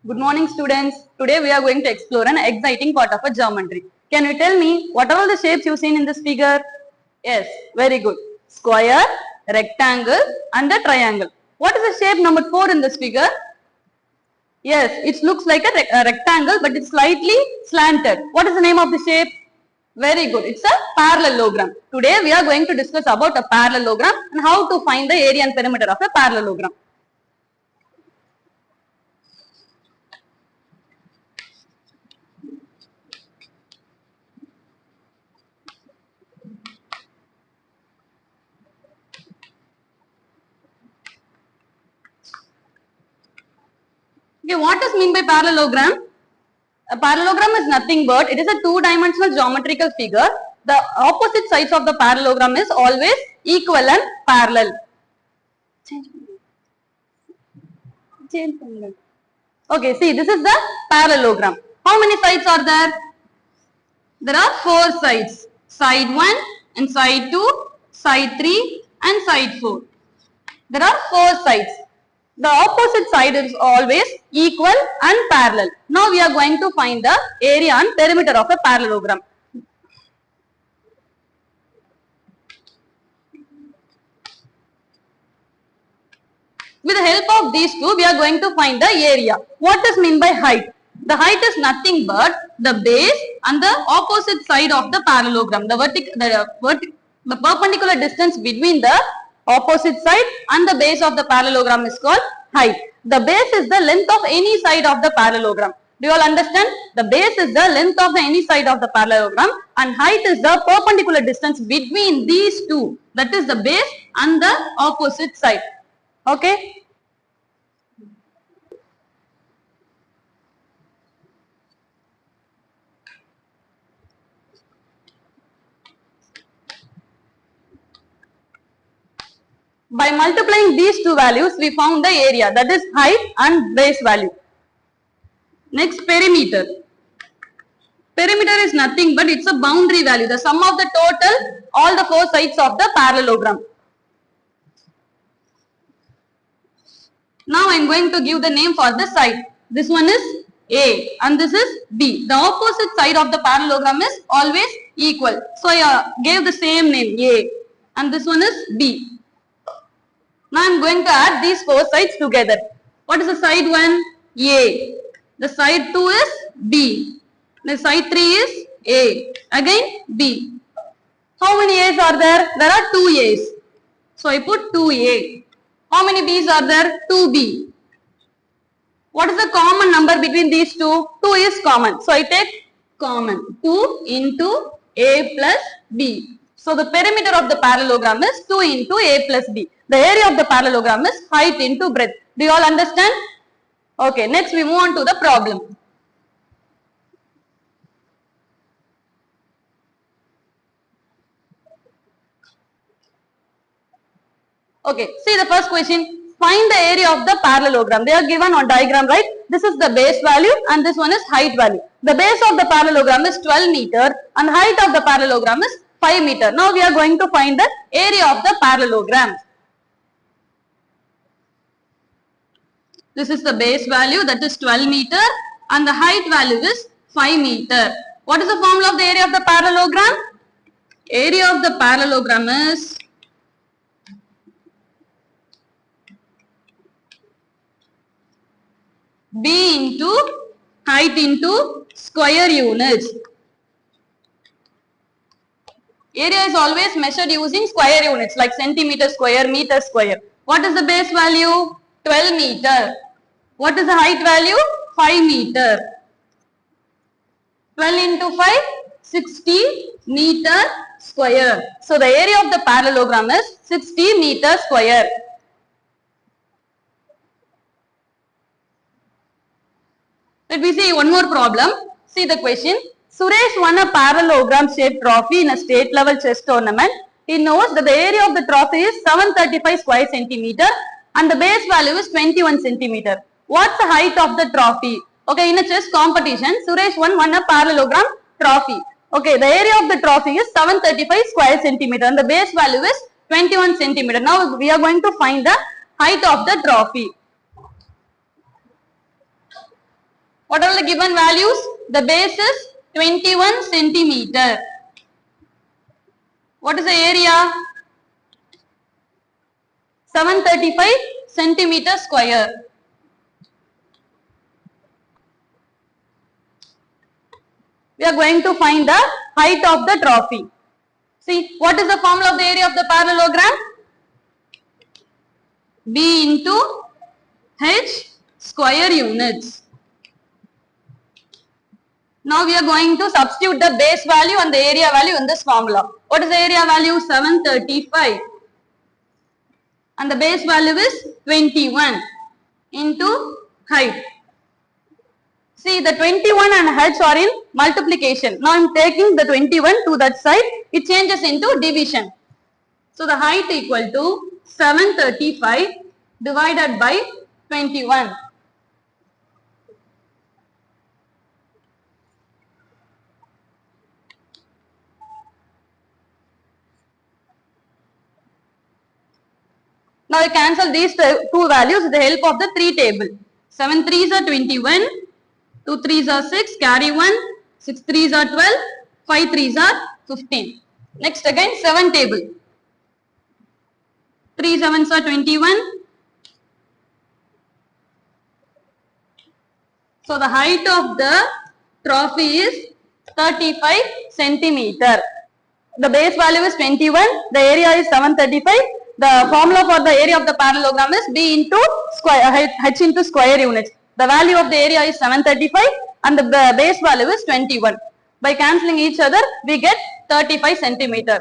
Good morning, students. Today we are going to explore an exciting part of a geometry. Can you tell me what are all the shapes you seen in this figure? Yes, very good. Square, rectangle and a triangle. What is the shape number 4 in this figure? Yes, it looks like a rectangle but it's slightly slanted. What is the name of the shape? Very good. It's a parallelogram. Today we are going to discuss about a parallelogram and how to find the area and perimeter of a parallelogram. Okay, what is mean by parallelogram? A parallelogram is nothing but it is a two-dimensional geometrical figure. The opposite sides of the parallelogram is always equal and parallel. Okay, see this is the parallelogram. How many sides are there? There are 4 sides. Side 1 and side 2, side 3 and side 4. There are 4 sides. The opposite side is always equal and parallel. Now we are going to find the area and perimeter of a parallelogram. With the help of these two, we are going to find the area. What is meant by height? The height is nothing but the base and the opposite side of the parallelogram. The perpendicular distance between the opposite side and the base of the parallelogram is called height. The base is the length of any side of the parallelogram. Do you all understand? The base is the length of any side of the parallelogram and height is the perpendicular distance between these two. That is the base and the opposite side. Okay. By multiplying these two values, we found the area, that is height and base value. Next, perimeter. Perimeter is nothing but it's a boundary value, the sum of the total, all the 4 sides of the parallelogram. Now I am going to give the name for the side. This one is A and this is B. The opposite side of the parallelogram is always equal. So I gave the same name A and this one is B. Now I am going to add these 4 sides together. What is the side 1? A. The side 2 is B. The side 3 is A. Again B. How many A's are there? There are 2 A's. So I put 2A. How many B's are there? 2B. What is the common number between these two? 2 is common. So I take common. 2 into A plus B. So the perimeter of the parallelogram is 2 into A plus B. The area of the parallelogram is height into breadth. Do you all understand? Okay, next we move on to the problem. Okay, see the first question. Find the area of the parallelogram. They are given on diagram, right? This is the base value and this one is height value. The base of the parallelogram is 12 meter and height of the parallelogram is 5 meter. Now we are going to find the area of the parallelogram. This is the base value, that is 12 meter and the height value is 5 meter. What is the formula of the area of the parallelogram? Area of the parallelogram is B into height into square units. Area is always measured using square units like centimeter square, meter square. What is the base value? 12 meter. What is the height value? 5 meter. 12 into 5, 60 meter square. So the area of the parallelogram is 60 meter square. Let me see one more problem. See the question. Suresh won a parallelogram shaped trophy in a state level chess tournament. He knows that the area of the trophy is 735 square centimeter and the base value is 21 centimeter. What's the height of the trophy? Okay, in a chess competition, Suresh won a parallelogram trophy. Okay, the area of the trophy is 735 square centimeter and the base value is 21 centimeter. Now we are going to find the height of the trophy. What are the given values? The base is 21 centimeter. What is the area? 735 centimeter square. We are going to find the height of the trophy. See, what is the formula of the area of the parallelogram? B into H square units. Now we are going to substitute the base value and the area value in this formula. What is the area value? 735. And the base value is 21 into height. See, the 21 and h are in multiplication. Now I am taking the 21 to that side. It changes into division. So the height equal to 735 divided by 21. Now I cancel these two values with the help of the 3 table. 7 3s are 21, 2 3s are 6, carry 1, 6 3s are 12, 5 3s are 15. Next again 7 table. 3 7s are 21. So the height of the trophy is 35 centimeter. The base value is 21, the area is 735. The formula for the area of the parallelogram is B into square, H into square units. The value of the area is 735 and the base value is 21. By cancelling each other, we get 35 centimeter.